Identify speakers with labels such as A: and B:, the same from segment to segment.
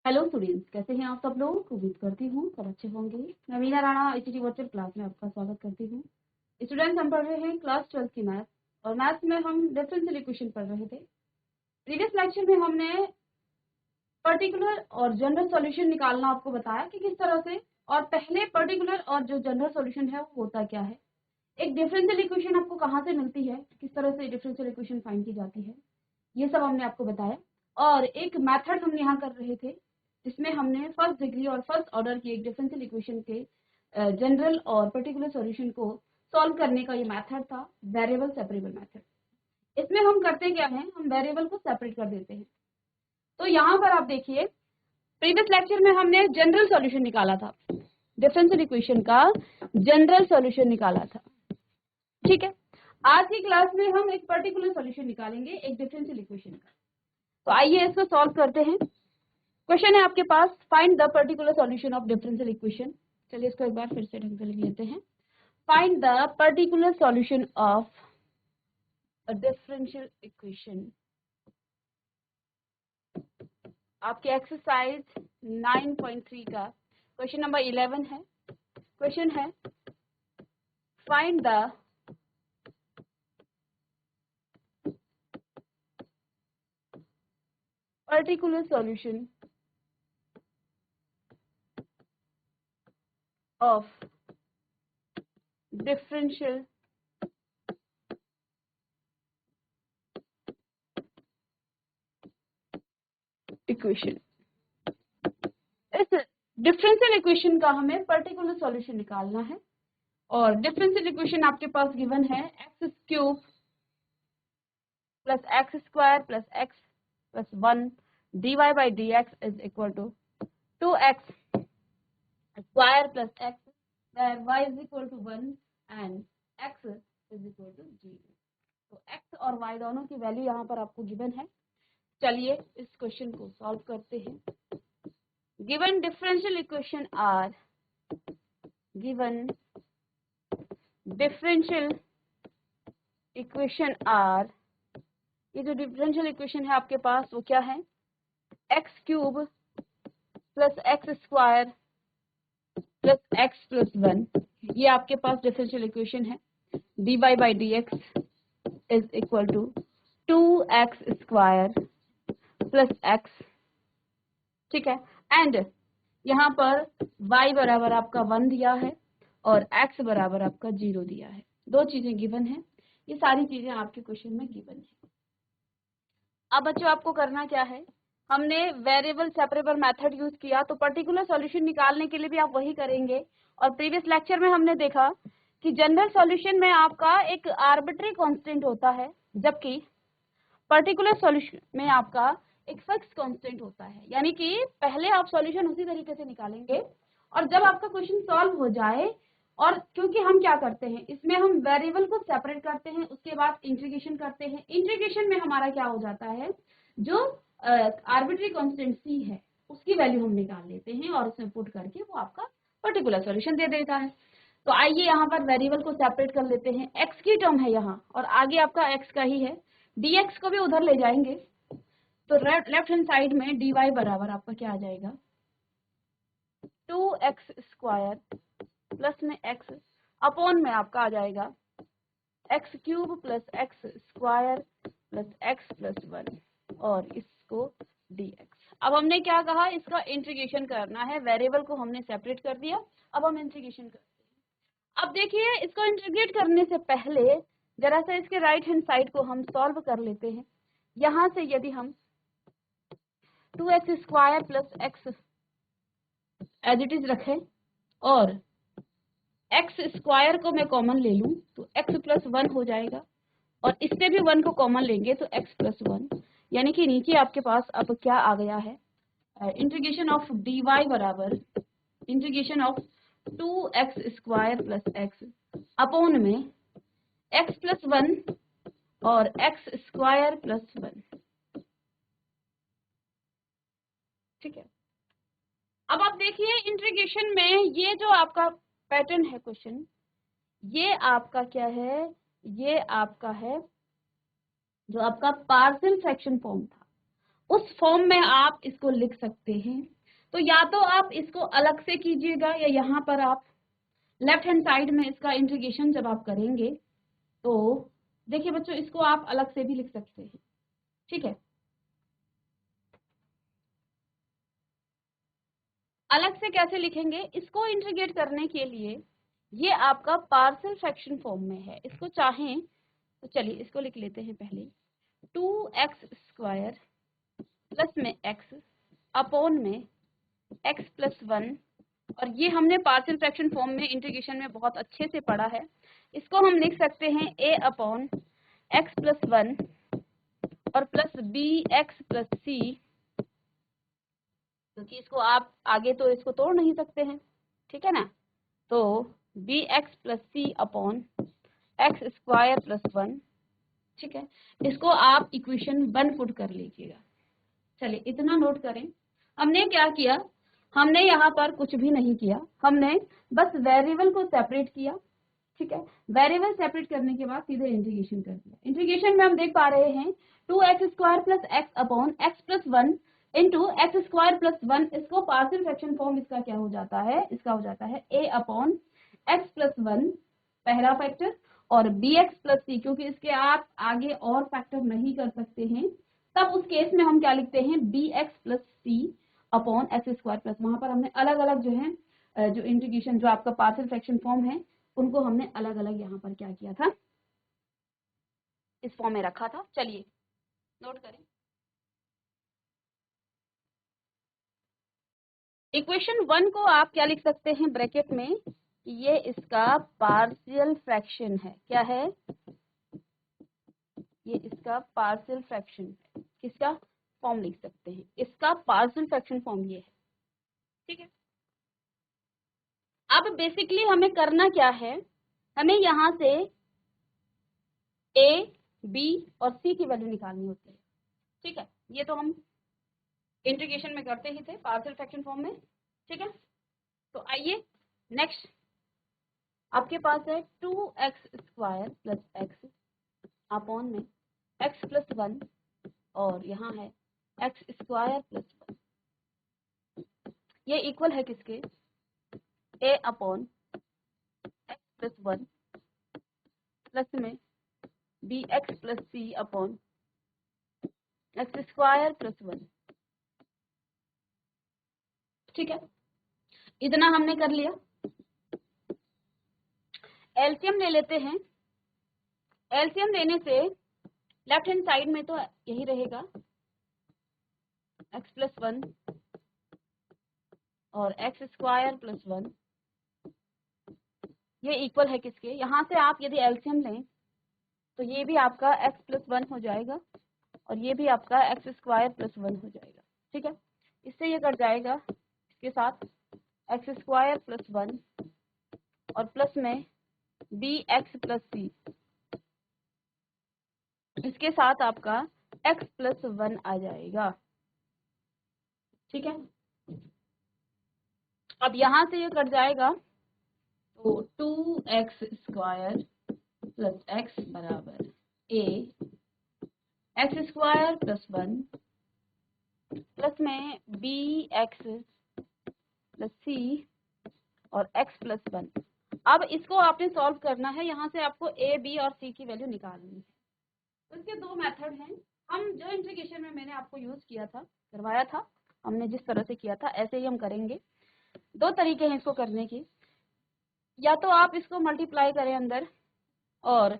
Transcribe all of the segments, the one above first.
A: Hello students, कैसे हैं आप सब लोग। उम्मीद करती हूँ सब अच्छे होंगे। मैं Meena Rana ICT virtual class में आपका स्वागत करती हूँ। स्टूडेंट्स, हम पढ़ रहे हैं क्लास 12 की मैथ, और मैथ्स में हम डिफरेंशियल इक्वेशन पढ़ रहे थे। प्रीवियस लेक्चर में हमने पर्टिकुलर और जनरल सॉल्यूशन निकालना आपको बताया कि किस तरह से, और पहले पर्टिकुलर और जो जनरल सॉल्यूशन है वो होता क्या है, एक डिफरेंशियल इक्वेशन आपको कहाँ से मिलती है, किस तरह से डिफरेंशियल इक्वेशन फाइंड की जाती है, ये सब हमने आपको बताया। और एक मेथड हम यहाँ कर रहे थे जिसमें हमने फर्स्ट डिग्री और फर्स्ट ऑर्डर की एक डिफरेंशियल इक्वेशन के जनरल और पर्टिकुलर सॉल्यूशन को सॉल्व करने का ये मेथड था, वेरिएबल सेपरेबल मेथड। इसमें हम करते क्या हैं, हम वेरिएबल को सेपरेट कर देते हैं। तो यहाँ पर आप देखिए, प्रीवियस लेक्चर में हमने जनरल सॉल्यूशन निकाला था, डिफरेंशियल इक्वेशन का जनरल सॉल्यूशन निकाला था, ठीक है। आज की क्लास में हम एक पर्टिकुलर सॉल्यूशन निकालेंगे एक डिफरेंशियल इक्वेशन का। तो आइए इसको सॉल्व करते हैं। क्वेश्चन है आपके पास, find the particular solution of differential equation. चलिए इसको एक बार फिर से ढंग से लिख लेते हैं। Find the particular solution of a differential equation. आपके एक्सरसाइज 9.3 का क्वेश्चन नंबर 11 है। क्वेश्चन है, find the particular solution of differential equation। इस डिफरेंशियल इक्वेशन का हमें पर्टिकुलर सॉल्यूशन निकालना है, और डिफरेंशियल इक्वेशन आपके पास गिवन है x cube plus x square plus x plus 1 dy by dx is equal to 2x square plus x where y is equal to 1 and x is equal to 0। तो x और y दोनों की value यहाँ पर आपको given है। चलिए इस क्वेश्चन को सॉल्व करते हैं। Given differential equation are, given differential equation are, ये जो डिफरेंशियल इक्वेशन है आपके पास वो क्या है, x cube plus x square plus x plus 1, ये आपके पास डिफरेंशियल इक्वेशन है। dy by dx is equal to 2x square plus x, ठीक है। एंड यहाँ पर y बराबर आपका 1 दिया है और x बराबर आपका 0 दिया है। दो चीजें गिवन है, ये सारी चीजें आपके क्वेश्चन में गिवन है। अब बच्चों आपको करना क्या है, हमने वेरिएबल सेपरेबल मेथड यूज किया, तो पर्टिकुलर सॉल्यूशन निकालने के लिए भी आप वही करेंगे। और प्रीवियस लेक्चर में हमने देखा कि जनरल सॉल्यूशन में आपका एक आर्बिट्री कांस्टेंट होता है, जबकि पर्टिकुलर सॉल्यूशन में आपका एक फिक्स कांस्टेंट होता है। यानी कि पहले आप सॉल्यूशन उसी तरीके से निकालेंगे, और जब आपका क्वेश्चन सॉल्व हो जाए, और क्योंकि हम क्या करते हैं इसमें, हम वेरिएबल को सेपरेट करते हैं, उसके बाद इंटीग्रेशन करते हैं। इंटीग्रेशन में हमारा क्या हो जाता है, जो आर्बिट्री कांस्टेंट c है उसकी वैल्यू हम निकाल लेते हैं और उसमें पुट करके वो आपका पर्टिकुलर सॉल्यूशन दे देता है। तो आइए यहाँ पर वेरिएबल को सेपरेट कर लेते हैं। x की टर्म है यहाँ, और आगे आपका x का ही है, dx को भी उधर ले जाएंगे, तो लेफ्ट हैंड साइड में dy बराबर आपका क्या आ जाएगा, 2x स्क्वायर प्लस में x अपॉन में आपका आ जाएगा x cube plus x square plus x plus 1 और इसको dx। अब हमने क्या कहा, इसका इंटीग्रेशन करना है, वेरिएबल को हमने सेपरेट कर दिया, अब हम इंटीग्रेशन करते हैं। अब देखिए, इसको इंटीग्रेट करने से पहले जरा सा इसके राइट हैंड साइड को हम सॉल्व कर लेते हैं। यहां से यदि हम 2x square plus x as it is रखें और एक्स स्क्वायर को मैं कॉमन ले लूं तो x प्लस 1 हो जाएगा, और इससे भी 1 को कॉमन लेंगे तो x प्लस 1, यानी कि नीचे आपके पास अब क्या आ गया है, इंटीग्रेशन ऑफ dy बराबर integration of 2x square plus x upon में x प्लस 1 और x स्क्वायर प्लस 1, ठीक है। अब आप देखिए इंटीग्रेशन में ये जो आपका पैटर्न है क्वेश्चन, ये आपका क्या है, ये आपका है जो आपका पार्शियल फ्रैक्शन फॉर्म था, उस फॉर्म में आप इसको लिख सकते हैं। तो या तो आप इसको अलग से कीजिएगा या यहाँ पर आप लेफ्ट हैंड साइड में इसका इंटीग्रेशन जब आप करेंगे तो देखिए बच्चों, इसको आप अलग से भी लिख सकते हैं, ठीक है। अलग से कैसे लिखेंगे, इसको इंटीग्रेट करने के लिए ये आपका पार्शियल फ्रैक्शन फॉर्म में है। इसको चाहें तो चलिए इसको लिख लेते हैं पहले, 2x² प्लस में x अपॉन में x प्लस 1, और ये हमने पार्शियल फ्रैक्शन फॉर्म में इंटीग्रेशन में बहुत अच्छे से पढ़ा है। इसको हम लिख सकते हैं a अपॉन x प्लस 1 और प्लस bx प्लस c, क्योंकि इसको आप आगे तो इसको तोड़ नहीं सकते हैं, ठीक है ना। तो bx plus c upon x² plus 1, ठीक है। इसको आप इक्वेशन 1 पुट कर लीजिएगा। चलिए इतना नोट करें, हमने क्या किया, हमने यहाँ पर कुछ भी नहीं किया, हमने बस वेरिएबल को सेपरेट किया, ठीक है। वेरिएबल सेपरेट करने के बाद सीधे इंटीग्रेशन कर दिया। इंटीग्रेशन में हम देख पा रहे हैं 2x² plus x upon x plus 1 into x² plus 1, इसको पार्शियल फ्रैक्शन फॉर्म इसका क्या हो जाता है, इसका हो जाता है a अपॉन x प्लस 1 पहला फैक्टर और bx प्लस c, क्योंकि इसके आप आगे और फैक्टर नहीं कर सकते हैं, तब उस केस में हम क्या लिखते हैं bx plus c upon x² plus, वहां पर हमने अलग अलग जो है जो इंटीग्रेशन जो आपका पार्शियल फ्रैक्शन फॉर्म है उनको हमने अलग अलग यहाँ पर क्या किया था, इस फॉर्म में रखा था। चलिए नोट करें, इक्वेशन 1 को आप क्या लिख सकते हैं ब्रैकेट में, ये इसका पार्शियल फ्रैक्शन है, क्या है, ये इसका पार्शियल फ्रैक्शन है, किसका फॉर्म लिख सकते हैं, इसका पार्शियल फ्रैक्शन फॉर्म ये है, ठीक है। अब बेसिकली हमें करना क्या है, हमें यहाँ से a, b और c की वैल्यू निकालनी होती है, ठीक है। ये तो हम इंटीग्रेशन में करते ही थे पार्शियल फ्रैक्शन फॉर्म में, ठीक है। तो आइए नेक्स्ट, आपके पास है 2x² प्लस x अपॉन में x प्लस 1 और यहाँ है x² प्लस 1, ये इक्वल है किसके, a upon x plus 1 plus में bx plus c upon x² plus 1, ठीक है। इतना हमने कर लिया। एलसीएम ले लेते हैं, एलसीएम लेने से लेफ्ट हैंड साइड में तो यही रहेगा x प्लस 1 और x² प्लस 1, ये इक्वल है किसके, यहाँ से आप यदि एलसीएम लें तो ये भी आपका x प्लस 1 हो जाएगा और ये भी आपका x² प्लस 1 हो जाएगा, ठीक है। इससे ये कट जाएगा इसके साथ x² प्लस 1 और प्लस में bx प्लस c, इसके साथ आपका x प्लस 1 आ जाएगा, ठीक है। अब यहाँ से ये कट जाएगा तो 2x² प्लस x बराबर a x² प्लस 1 प्लस में bx प्लस c और x प्लस 1। अब इसको आपने सॉल्व करना है, यहाँ से आपको a, b और c की वैल्यू निकालनी है। तो इसके दो मेथड हैं, हम जो इंटीग्रेशन में मैंने आपको यूज किया था, करवाया था, हमने जिस तरह से किया था ऐसे ही हम करेंगे। दो तरीके हैं इसको करने की, या तो आप इसको मल्टीप्लाई करें अंदर और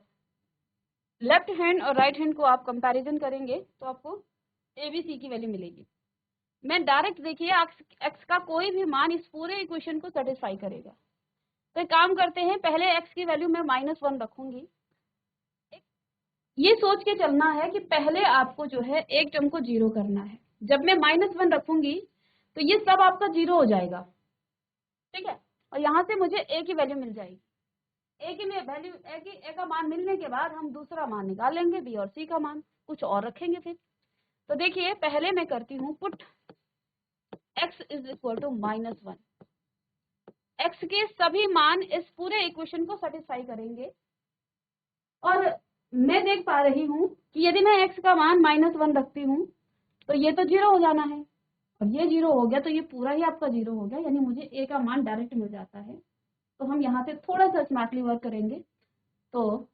A: लेफ्ट हैंड और राइट हैंड को आप कंपैरिजन करेंगे तो आपको ए बी सी की वैल्यू मिलेगी। मैं डायरेक्ट देखिए x का कोई भी मान इस पूरे इक्वेशन को सेटिस्फाई करेगा। तो एक काम करते हैं, पहले x की वैल्यू मैं -1 रखूंगी। ये सोच के चलना है कि पहले आपको जो है एक टर्म को 0 करना है। जब मैं -1 रखूंगी तो ये सब आपका 0 हो जाएगा, ठीक है। और यहाँ से मुझे a की वैल्यू मिल जाएगी। ए की वैल्यू ए का मान मिलने के बाद हम दूसरा मान निकाल लेंगे, बी और सी का मान कुछ और रखेंगे फिर। तो देखिए पहले मैं करती हूँ put x is equal to -1, x के सभी मान इस पूरे इक्वेशन को सेटिस्फाई करेंगे। और मैं देख पा रही हूँ कि यदि मैं x का मान -1 रखती हूँ तो ये तो 0 हो जाना है, और ये 0 हो गया तो ये पूरा ही आपका 0 हो गया, यानी मुझे a का मान डायरेक्ट मिल जाता है। तो हम यहाँ से थोड़ा सा स्मार्टली वर्क करेंगे। तो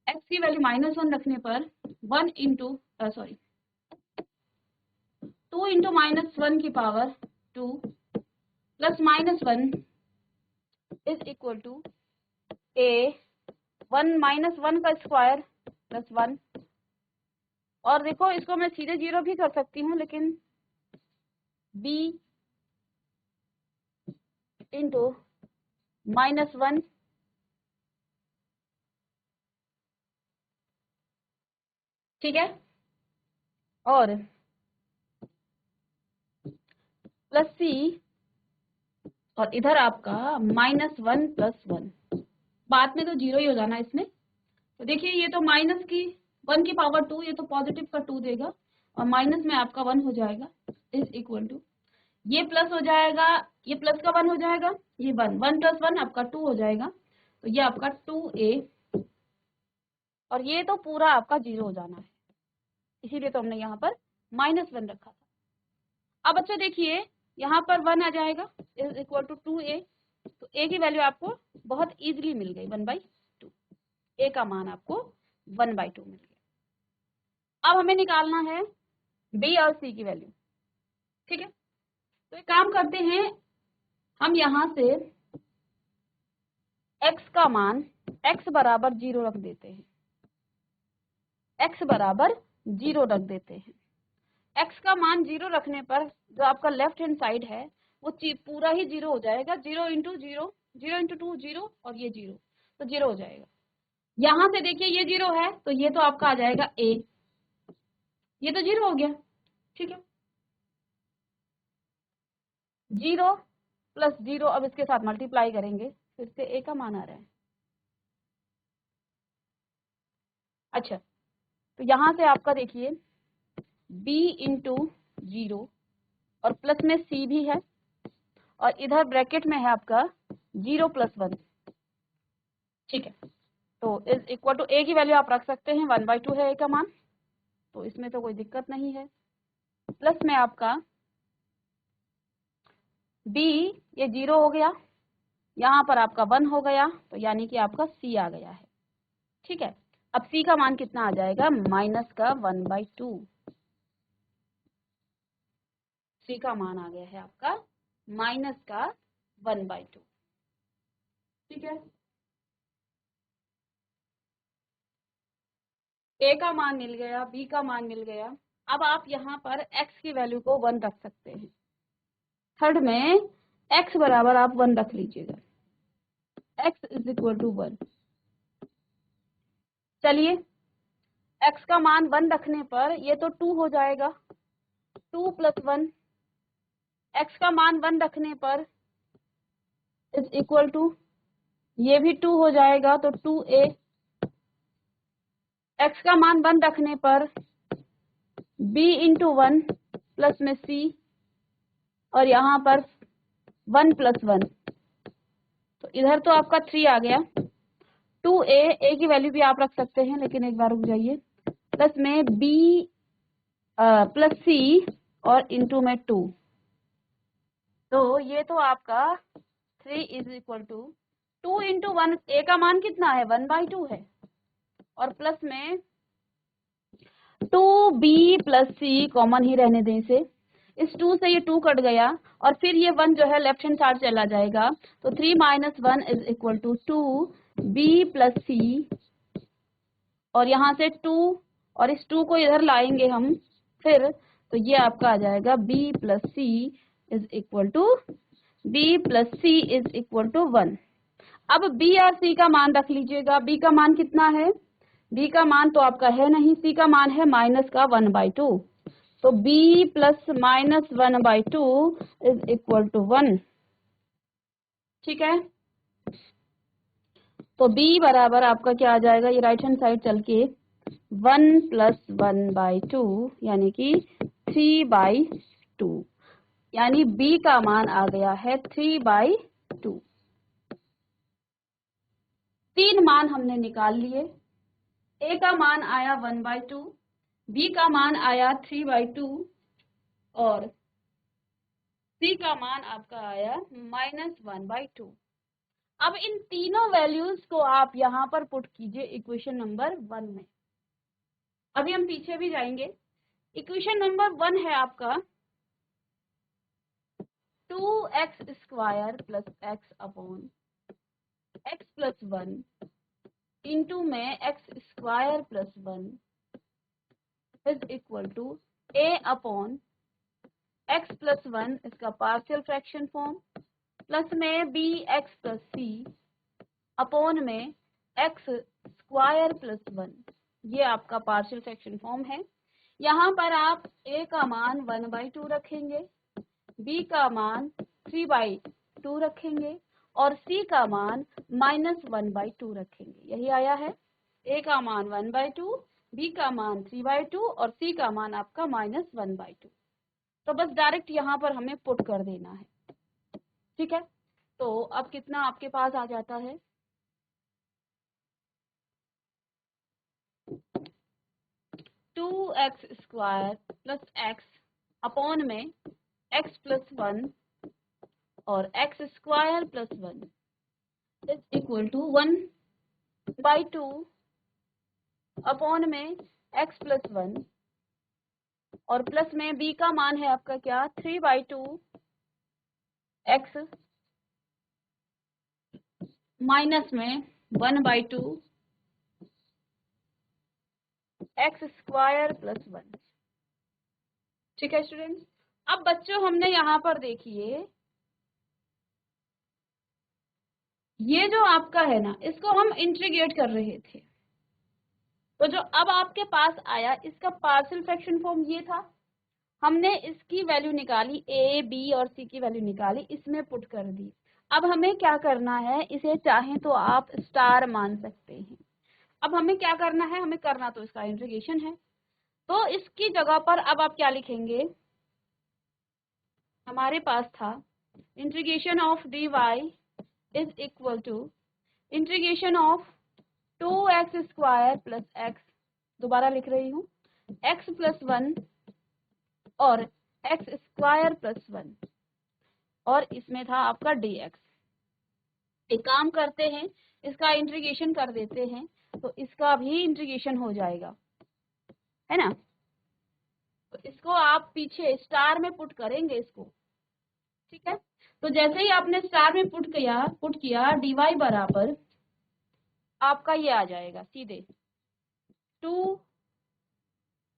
A: x की वैल्यू -1 रखने पर 1 इंटू 2 इंटू -1 की power 2 plus -1 is equal to a 1 -1 का स्क्वायर प्लस 1। और देखो इसको मैं सीधे 0 भी कर सकती हूँ, लेकिन b इंटू -1 ठीक है, और प्लस c, और इधर आपका -1 प्लस 1, बाद में तो 0 ही हो जाना इसमें। तो देखिए ये तो माइनस की 1 की पावर 2, ये तो पॉजिटिव का 2 देगा, और माइनस में आपका 1 हो जाएगा इज इक्वल टू, ये प्लस हो जाएगा, ये प्लस का 1 हो जाएगा, ये 1 1 प्लस 1 आपका 2 हो जाएगा, तो ये आपका 2a, और ये तो पूरा आपका 0 हो जाना है, इसीलिए तो हमने यहाँ पर -1 रखा था। अब अच्छा देखिए यहाँ पर 1 आ जाएगा इज इक्वल टू 2a, तो a की वैल्यू आपको बहुत इजीली मिल गई 1/2, a का मान आपको 1/2 मिल गया। अब हमें निकालना है b और c की वैल्यू, ठीक है। तो एक काम करते हैं, हम यहाँ से x का मान x बराबर 0 रख देते हैं, x बराबर 0 रख देते हैं। x का मान 0 रखने पर जो आपका लेफ्ट हैंड साइड है वो पूरा ही 0 हो जाएगा, 0 इंटू 0, 0 इंटू 2 0, और ये 0, तो 0 हो जाएगा। यहाँ से देखिए ये 0 है, तो ये तो आपका आ जाएगा a, ये तो 0 हो गया, ठीक है। 0 प्लस 0, अब इसके साथ मल्टीप्लाई करेंगे, फिर से a का मान आ रहा है। अच्छा, तो यहाँ से आपका देखिए b इंटू 0, और प्लस में c भी है, और इधर ब्रैकेट में है आपका 0 प्लस 1, ठीक है। तो इज इक्वल टू a की वैल्यू आप रख सकते हैं 1/2 है a का मान, तो इसमें तो कोई दिक्कत नहीं है। प्लस में आपका b, ये 0 हो गया, यहाँ पर आपका 1 हो गया, तो यानी कि आपका c आ गया है, ठीक है। अब c का मान कितना आ जाएगा, माइनस का 1/2, c का मान आ गया है आपका माइनस का 1/2, ठीक है। a का मान मिल गया, b का मान मिल गया। अब आप यहाँ पर x की वैल्यू को 1 रख सकते हैं, थर्ड में x बराबर आप 1 रख लीजिएगा, x इज इक्वल टू 1। चलिए x का मान 1 रखने पर ये तो 2 हो जाएगा, 2 प्लस 1, x का मान 1 रखने पर इज इक्वल टू, ये भी 2 हो जाएगा, तो 2a, x का मान 1 रखने पर b इंटू 1 प्लस में c, और यहाँ पर 1 प्लस 1, तो इधर तो आपका 3 आ गया, 2a, a की वैल्यू भी आप रख सकते हैं, लेकिन एक बार रुक जाइए, प्लस में b प्लस c, और इंटू में 2, तो ये तो आपका 3 is equal to 2 into 1, a का मान कितना है 1/2 है, और प्लस में 2b प्लस c कॉमन ही रहने दें इसे, इस 2 से ये 2 कट गया, और फिर ये 1 जो है लेफ्ट हैंड साइड चला जाएगा, तो 3 minus 1 is equal to 2b plus c, और यहाँ से 2, और इस 2 को इधर लाएंगे हम फिर, तो ये आपका आ जाएगा b plus c is equal to, b plus c is equal to 1। अब b और c का मान रख लीजिएगा, b का मान कितना है, b का मान तो आपका है नहीं, c का मान है माइनस का 1/2, तो b plus minus 1/2 is equal to 1, ठीक है। तो b बराबर आपका क्या आ जाएगा, ये राइट हैंड साइड चल के 1 प्लस 1/2, यानी कि 3/2, यानी b का मान आ गया है 3/2। 3 मान हमने निकाल लिए, a का मान आया 1/2, b का मान आया 3/2, और c का मान आपका आया -1/2। अब इन तीनों वैल्यूज को आप यहाँ पर पुट कीजिए इक्वेशन नंबर 1 में। अभी हम पीछे भी जाएंगे। इक्वेशन नंबर 1 है आपका 2x² plus x upon x plus 1 into में x² plus 1 is equal to a upon x plus 1 इसका पार्शियल फ्रैक्शन फॉर्म प्लस में bx प्लस c अपॉन में x² प्लस 1, ये आपका पार्शियल फ्रैक्शन फॉर्म है। यहाँ पर आप a का मान 1/2 रखेंगे, b का मान 3/2 रखेंगे और c का मान -1/2 रखेंगे। यही आया है, a का मान 1/2, b का मान 3/2 और c का मान आपका -1/2। तो बस डायरेक्ट यहाँ पर हमें पुट कर देना है, ठीक है। तो अब कितना आपके पास आ जाता है, 2x² प्लस x अपॉन में x प्लस 1 और x² plus 1 is equal to 1/2 upon में x प्लस 1 और प्लस में b का मान है आपका क्या 3/2 x माइनस में 1/2 x² प्लस 1। ठीक है स्टूडेंट्स। अब बच्चों हमने यहाँ पर देखिए ये जो आपका है ना, इसको हम इंटीग्रेट कर रहे थे, तो जो अब आपके पास आया इसका पार्शियल फ्रैक्शन फॉर्म ये था। हमने इसकी वैल्यू निकाली, a b और c की वैल्यू निकाली, इसमें पुट कर दी। अब हमें क्या करना है, इसे चाहे तो आप स्टार मान सकते हैं। अब हमें क्या करना है, हमें करना तो इसका इंटीग्रेशन है, तो इसकी जगह पर अब आप क्या लिखेंगे, हमारे पास था integration of dy is equal to integration of 2x² plus x, दोबारा लिख रही हूँ, x प्लस 1 और x² प्लस 1 और इसमें था आपका dx। एक काम करते हैं, इसका इंटीग्रेशन कर देते हैं, तो इसका भी इंटीग्रेशन हो जाएगा, है ना। तो इसको आप पीछे स्टार में पुट करेंगे इसको, ठीक है। तो जैसे ही आपने स्टार में पुट किया dy बराबर आपका ये आ जाएगा सीधे 2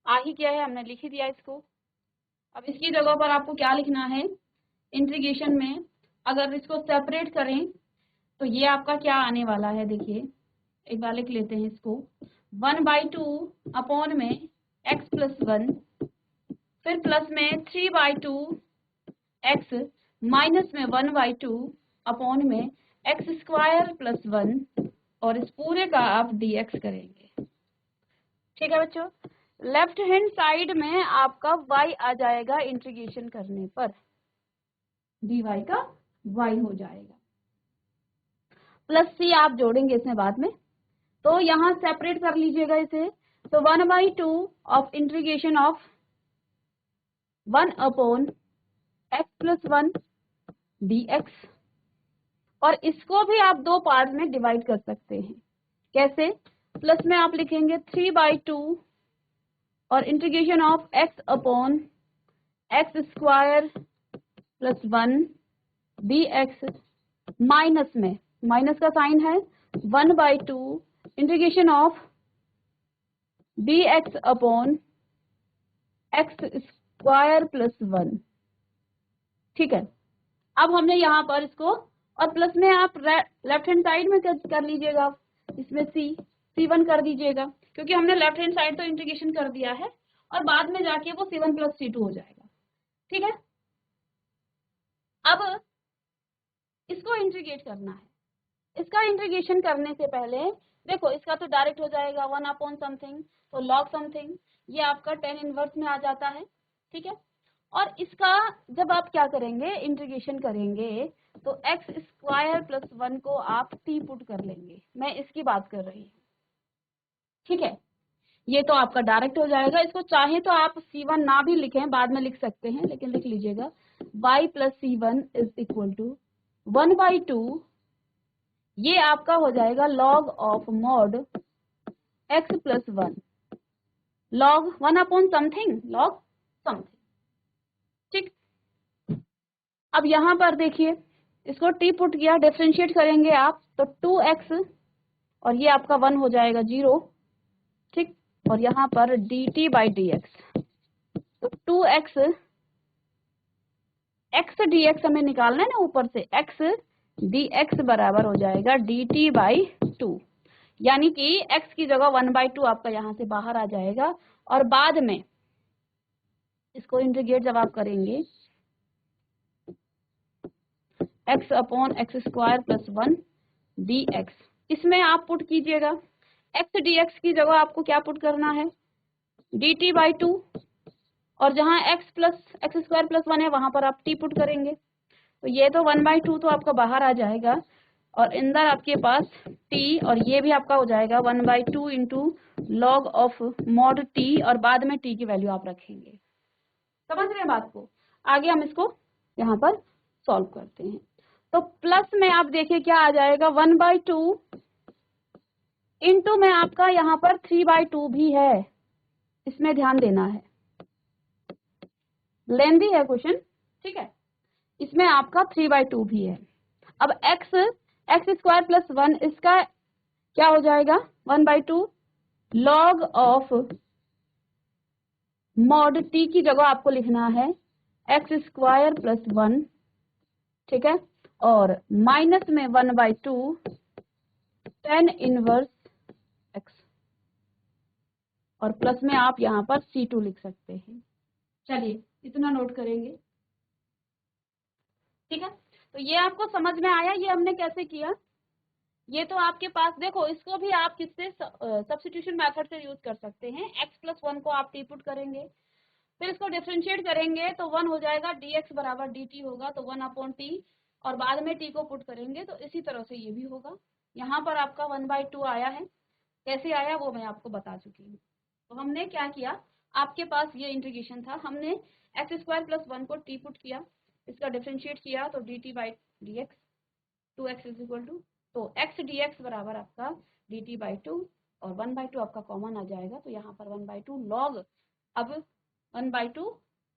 A: आ ही क्या है, हमने लिख ही दिया इसको। अब इसकी जगह पर आपको क्या लिखना है, इंटीग्रेशन में अगर इसको सेपरेट करें तो ये आपका क्या आने वाला है, देखिए एक बार लिख लेते हैं इसको, 1/2 अपॉन में x प्लस 1 फिर प्लस में 3/2 x माइनस में 1/2 अपॉन में x² प्लस 1 और इस पूरे का आप dx करेंगे। ठीक है बच्चों, लेफ्ट हैंड साइड में आपका y आ जाएगा, इंटीग्रेशन करने पर dy का y हो जाएगा, प्लस c आप जोड़ेंगे इसमें बाद में, तो यहाँ सेपरेट कर लीजिएगा इसे। तो 1/2 of integration of 1 upon x plus 1 dx, और इसको भी आप दो पार्ट में डिवाइड कर सकते हैं। कैसे, प्लस में आप लिखेंगे 3/2 और integration of x upon x² plus 1 dx, minus में माइनस का साइन है 1/2 integration of dx upon x² plus 1। ठीक है, अब हमने यहाँ पर इसको, और प्लस में आप लेफ्ट हैंड साइड में कर लीजिएगा, इसमें c1 कर दीजिएगा, क्योंकि हमने लेफ्ट हैंड साइड तो इंटीग्रेशन कर दिया है और बाद में जाके वो c1 प्लस c2 हो जाएगा। ठीक है, अब इसको इंटीग्रेट करना है। इसका इंटीग्रेशन करने से पहले देखो, इसका तो डायरेक्ट हो जाएगा 1 अपॉन समथिंग, तो log समथिंग, ये आपका tan इनवर्स में आ जाता है। ठीक है, और इसका जब आप क्या करेंगे, इंटीग्रेशन करेंगे, तो x² प्लस 1 को आप t पुट कर लेंगे, मैं इसकी बात कर रही हूँ। ठीक है, ये तो आपका डायरेक्ट हो जाएगा। इसको चाहे तो आप c1 ना भी लिखें, बाद में लिख सकते हैं, लेकिन लिख लीजिएगा y plus C1 is equal to 1/2, ये आपका हो जाएगा log of mod x plus 1, log 1 upon something, log something. ठीक, अब यहाँ पर देखिए, इसको t पुट किया, डिफरेंशिएट करेंगे आप तो 2x और ये आपका 1 हो जाएगा 0। ठीक, और यहाँ पर dt बाई dx, तो 2x x dx हमें निकालना है ना, ऊपर से x dx बराबर हो जाएगा dt बाई 2, यानी कि x की जगह 1/2 आपका यहाँ से बाहर आ जाएगा। और बाद में इसको इंटीग्रेट जब आप करेंगे x upon x square plus 1 dx, इसमें आप पुट कीजिएगा x dx की जगह आपको क्या पुट करना है, dt बाई 2, और जहाँ x plus x square plus 1 है वहां पर आप t पुट करेंगे, तो ये तो 1/2 तो आपका बाहर आ जाएगा और अंदर आपके पास t, और ये भी आपका हो जाएगा 1/2 into log of mod t, और बाद में t की वैल्यू आप रखेंगे। समझ रहे हैं बात को? आगे हम इसको यहाँ पर सॉल्व करते हैं। तो प्लस में आप देखिए क्या आ जाएगा, 1/2 इंटू में आपका यहाँ पर 3/2 भी है, इसमें ध्यान देना है, लेंदी है क्वेश्चन। ठीक है, इसमें आपका 3/2 भी है। अब एक्स स्क्वायर प्लस 1, इसका क्या हो जाएगा 1/2, लॉग ऑफ मॉड टी की जगह आपको लिखना है एक्स स्क्वायर प्लस 1। ठीक है, और माइनस में 1/2 tan इनवर्स x, और प्लस में आप यहाँ पर C2 लिख सकते हैं। चलिए इतना नोट करेंगे। ठीक है, तो ये आपको समझ में आया ये हमने कैसे किया? ये तो आपके पास देखो, इसको भी आप किससे सब्स्टिट्यूशन मेथड से यूज कर सकते हैं। x प्लस 1 को आप टी पुट करेंगे, फिर इसको डिफरेंशिएट करेंगे तो 1 हो जाएगा, dx बराबर dt होगा, तो 1 अपॉन t, और बाद में t को पुट करेंगे तो इसी तरह से ये भी होगा। यहाँ पर आपका 1/2 आया है, कैसे आया वो मैं आपको बता चुकी हूँ। तो हमने क्या किया, आपके पास ये इंटीग्रेशन था, हमने एक्स स्क्वायर प्लस 1 को टी पुट किया, इसका डिफरेंशिएट किया तो dt by d x, 2x is equal to, तो x dx बराबर आपका dt बाई 2, और 1/2 आपका कॉमन आ जाएगा, तो यहाँ पर 1/2 लॉग, अब 1/2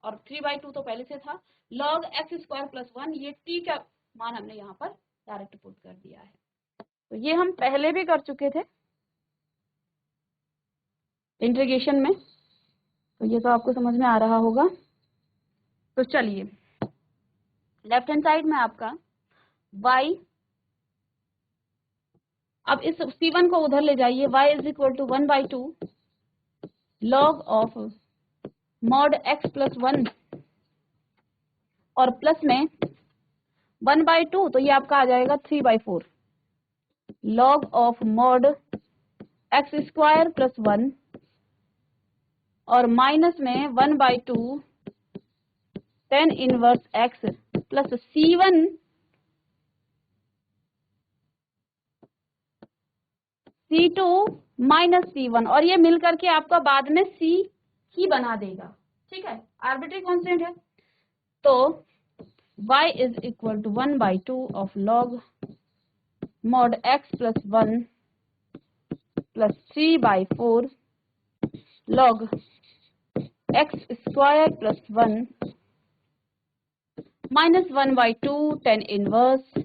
A: और 3/2 तो पहले से था, लॉग एक्स स्क्वायर प्लस 1, ये t का मान हमने यहाँ पर डायरेक्ट पुट कर दिया है। तो ये हम पहले भी कर चुके थे इंटीग्रेशन में, तो ये तो आपको समझ में आ रहा होगा। तो चलिए लेफ्ट हैंड साइड में आपका y, अब इस C1 को उधर ले जाइए, y is equal to 1/2 log of mod x plus 1, और प्लस में 1/2, तो ये आपका आ जाएगा 3/4 log of mod x square plus 1, और माइनस में 1/2 tan inverse x plus C1 C2 minus C1, और ये मिल करके आपका बाद में C ही बना देगा। ठीक है, आर्बिट्री कांस्टेंट है, तो y is equal to 1/2 of log mod x plus 1 plus 3/4 log x square plus 1 minus 1/2 tan inverse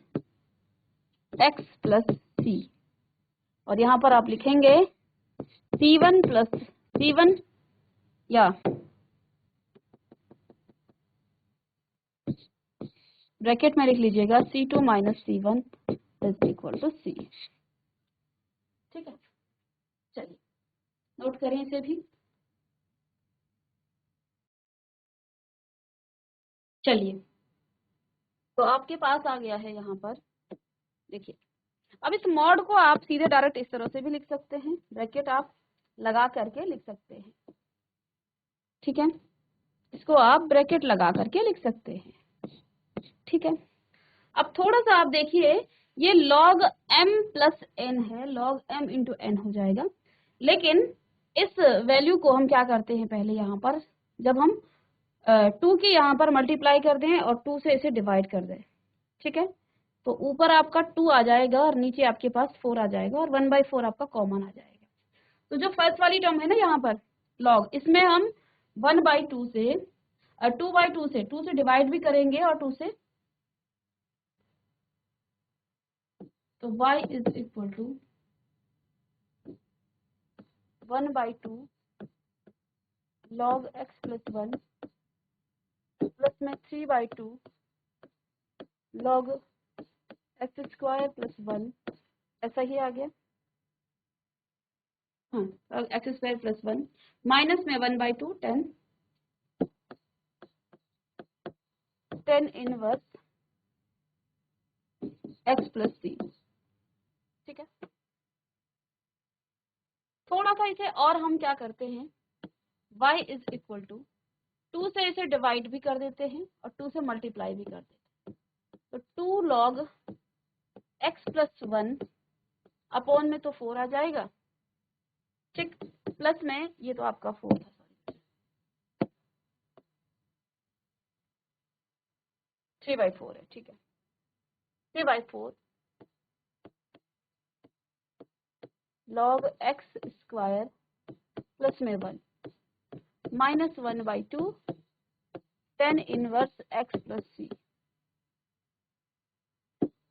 A: x plus c, और यहाँ पर आप लिखेंगे C1 प्लस C1, या ब्रैकेट में लिख लीजिएगा C2 minus C1 is equal to C। ठीक है, चलिए नोट करें इसे भी। चलिए, तो आपके पास आ गया है यहाँ पर, देखिए अब इस मॉड को आप सीधे डायरेक्ट इस तरह से भी लिख सकते हैं, ब्रैकेट आप लगा करके लिख सकते हैं। ठीक है, इसको आप ब्रैकेट लगा करके लिख सकते हैं। ठीक है, अब थोड़ा सा आप देखिए, ये log m प्लस n है, log m इंटू n हो जाएगा, लेकिन इस वैल्यू को हम क्या करते हैं, पहले यहाँ पर जब हम 2 की यहाँ पर मल्टीप्लाई कर दें और 2 से इसे डिवाइड कर दें, ठीक है। तो ऊपर आपका 2 आ जाएगा और नीचे आपके पास 4 आ जाएगा और 1/4 आपका कॉमन आ जाएगा। तो जो फर्स्ट वाली टर्म है ना यहाँ पर लॉग, इसमें हम 1/2 से 2/2 से 2 से डिवाइड भी करेंगे और 2 से, तो y is equal to 1/2 log x plus 1 plus में 3/2 log x स्क्वायर प्लस 1, ऐसा ही आ गया, हाँ x स्क्वायर प्लस 1 माइनस में 1/2 10 इनवर्स x प्लस c, ठीक है। थोड़ा सा इसे और हम क्या करते हैं, y इज इक्वल टू 2 से इसे डिवाइड भी कर देते हैं और 2 से मल्टीप्लाई भी कर देते हैं। तो 2 log x प्लस 1 अपॉन में तो 4 आ जाएगा, ठीक, प्लस में ये तो आपका 4 था, सॉरी 3/4 है, ठीक है। 3/4 log x स्क्वायर प्लस में 1 minus 1/2 10 inverse x plus c।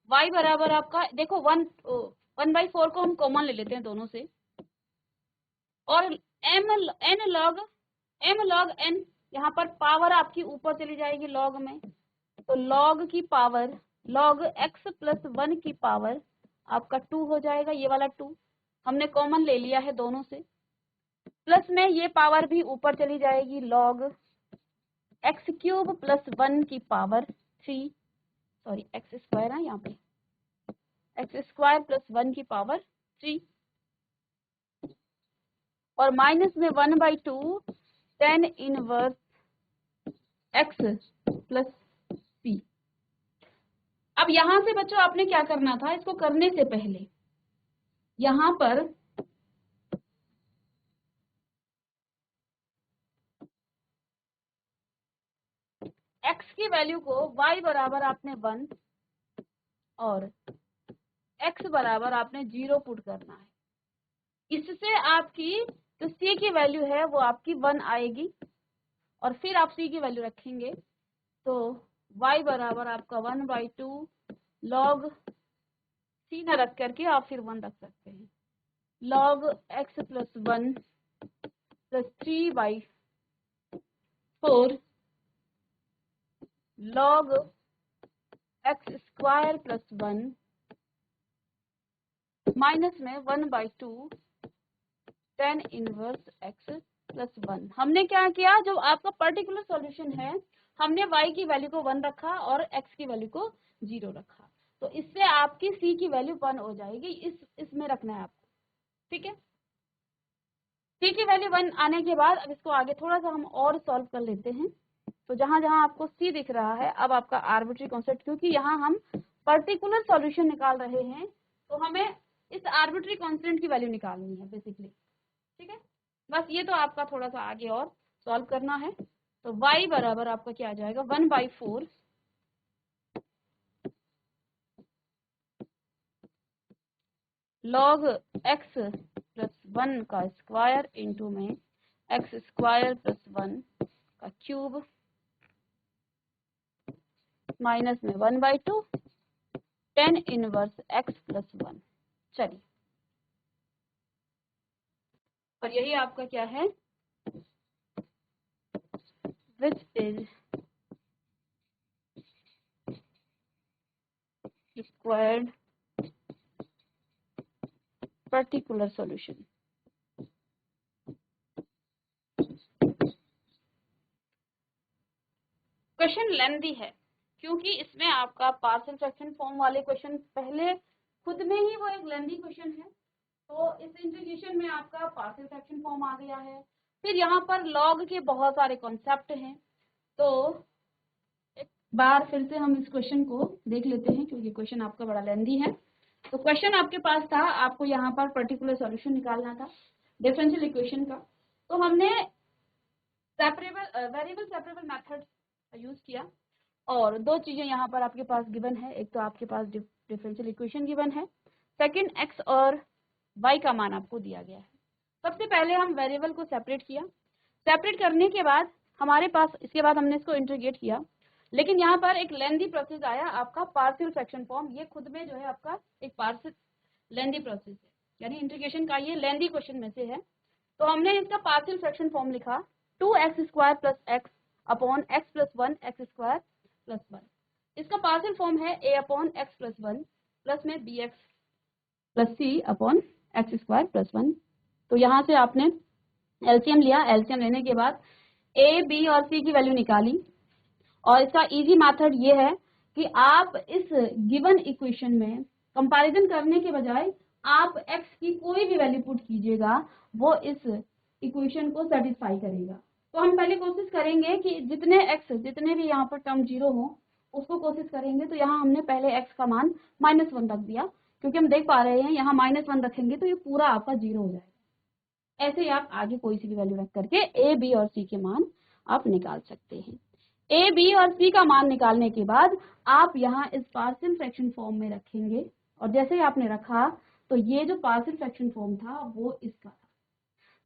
A: y बराबर आपका देखो 1/4 को हम कॉमन ले लेते हैं दोनों से, और n log n, यहाँ पर पावर आपकी ऊपर चली जाएगी log में, तो log की पावर log x प्लस 1 की पावर आपका 2 हो जाएगा, ये वाला 2 हमने कॉमन ले लिया है दोनों से, प्लस में ये पावर भी ऊपर चली जाएगी log x क्यूब प्लस 1 की पावर 3, सॉरी x स्क्वायर है यहाँ पे, x स्क्वायर प्लस 1 की पावर 3 और माइनस में 1/2 10 इनवर्स x प्लस c। अब यहां से बच्चों आपने क्या करना था, इसको करने से पहले यहां पर x की वैल्यू को y बराबर आपने 1 और x बराबर आपने 0 पुट करना है, इससे आपकी जो c की वैल्यू है वो आपकी 1 आएगी और फिर आप c की वैल्यू रखेंगे, तो y बराबर आपका 1/2 log c न रख करके आप फिर 1 रख सकते हैं, log x plus 1 plus 3/4 log x square plus 1 minus में 1/2 10 इनवर्स x प्लस 1। हमने क्या किया, जो आपका पर्टिकुलर सॉल्यूशन है हमने y की वैल्यू को 1 रखा और x की वैल्यू को 0 रखा, तो इससे आपकी c की वैल्यू 1 हो जाएगी, इसमें रखना है आपको, ठीक है। c की वैल्यू 1 आने के बाद अब इसको आगे थोड़ा सा हम और सॉल्व कर लेते हैं। तो जहां जहां आपको c दिख रहा है, अब आपका आर्बिट्री कांस्टेंट, क्योंकि यहाँ हम पर्टिकुलर सॉल्यूशन निकाल रहे हैं तो हमें इस आर्बिट्री कांस्टेंट की वैल्यू निकालनी है बेसिकली, ठीक है। बस ये तो आपका थोड़ा सा आगे और सॉल्व करना है। तो y बराबर आपका क्या आ जाएगा, 1/4 log x प्लस 1 का स्क्वायर इंटू में x स्क्वायर प्लस 1 का क्यूब माइनस में 1/2 10 इनवर्स x प्लस 1। चलिए, और यही आपका क्या है, which is required particular solution. Question lengthy है क्योंकि इसमें आपका पार्शियल फ्रैक्शन फॉर्म वाले क्वेश्चन पहले खुद में ही वो एक लेंथी क्वेश्चन है, तो इस इंटीग्रेशन में आपका पार्शियल फ्रैक्शन फॉर्म आ गया है, फिर यहाँ पर लॉग के बहुत सारे कॉन्सेप्ट हैं। तो एक बार फिर से हम इस क्वेश्चन को देख लेते हैं क्योंकि क्वेश्चन आपका बड़ा लेंथी है। तो क्वेश्चन आपके पास था, आपको यहाँ पर पर्टिकुलर सॉल्यूशन निकालना था डिफरेंशियल इक्वेशन का। तो हमने वेरिएबल सेपरेबल मेथड यूज किया और दो चीजें यहाँ पर आपके पास गिवन है। एक तो आपके पास डिफरेंशियल इक्वेशन गिवन है, सेकंड एक्स और वाई का मान आपको दिया गया है। सबसे पहले हम वेरिएबल को सेपरेट किया, सेपरेट करने के बाद हमारे पास, इसके बाद हमने इसको इंटीग्रेट किया, लेकिन यहाँ पर एक लेंदी प्रोसेस आया आपका पार्शियल फ्रैक्शन फॉर्म। ये खुद में जो है आपका एक पार्शियल लेंदी प्रोसेस है, यानी इंटीग्रेशन का ये लेंदी क्वेश्चन में से है। तो हमने इसका पार्शियल फ्रैक्शन फॉर्म लिखा 2x² plus x upon x plus 1 x square plus 1। इसका पार्शियल फॉर्म है a upon x plus 1 plus में bx plus c upon x square plus 1। तो यहाँ से आपने एलसीएम लिया, एलसीएम लेने के बाद a b और c की वैल्यू निकाली और इसका इजी मेथड ये है कि आप इस गिवन इक्वेशन में कंपैरिजन करने के बजाय आप x की कोई भी वैल्यू पुट कीजिएगा, वो इस इक्वेशन को सेटिस्फाई करेगा। तो हम पहले कोशिश करेंगे कि जितने भी यहाँ पर टर्म जीरो हो उसको कोशिश करेंगे। तो यहाँ हमने पहले x का मान -1 रख दिया, क्योंकि हम देख पा रहे हैं यहाँ -1 रखेंगे तो ये पूरा आपका जीरो हो जाएगा। ऐसे ही आप आगे कोई सी भी वैल्यू रख करके a b और c के मान आप निकाल सकते हैं। a b और c का मान निकालने के बाद आप यहाँ इस पार्शियल फ्रैक्शन फॉर्म में रखेंगे और जैसे ही आपने रखा तो ये जो पार्शियल फ्रैक्शन फॉर्म था वो इसका था,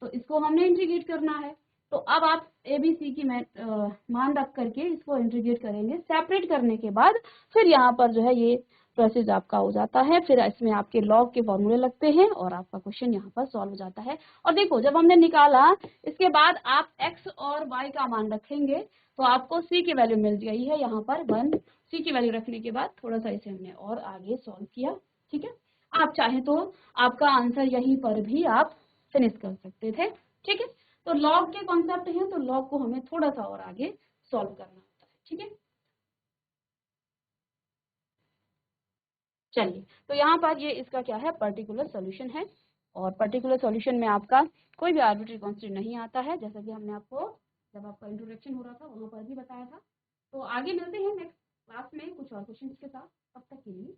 A: तो इसको हमने इंटीग्रेट करना है। तो अब आप a b c की मान रख करके इसको इंटीग्रेट करेंगे। सेपरेट करने के बाद फिर यहाँ पर जो है ये प्रोसेस आपका हो जाता है, फिर इसमें आपके लॉग के फॉर्मूले लगते हैं और आपका क्वेश्चन यहाँ पर सॉल्व हो जाता है। और देखो जब हमने निकाला इसके बाद आप x और y का मान रखेंगे तो आपको c की वैल्यू मिल गई है यहाँ पर 1। c की वैल्यू रखने के बाद थोड़ा सा इसे हमने और आगे सॉल्व किया। ठीक है, आप चाहे तो आपका आंसर यहीं पर भी आप फिनिश कर सकते थे। ठीक है, तो लॉग के कॉन्सेप्ट है तो लॉग को हमें थोड़ा सा और आगे सॉल्व करना होता है। ठीक है, चलिए तो यहाँ पर ये इसका क्या है, पर्टिकुलर सॉल्यूशन है। और पर्टिकुलर सॉल्यूशन में आपका कोई भी आर्बिट्री कांस्टेंट नहीं आता है, जैसा कि हमने आपको जब आपका इंट्रोडक्शन हो रहा था वहां पर भी बताया था। तो आगे मिलते हैं नेक्स्ट क्लास में कुछ और क्वेश्चंस के साथ, तब तक के लिए।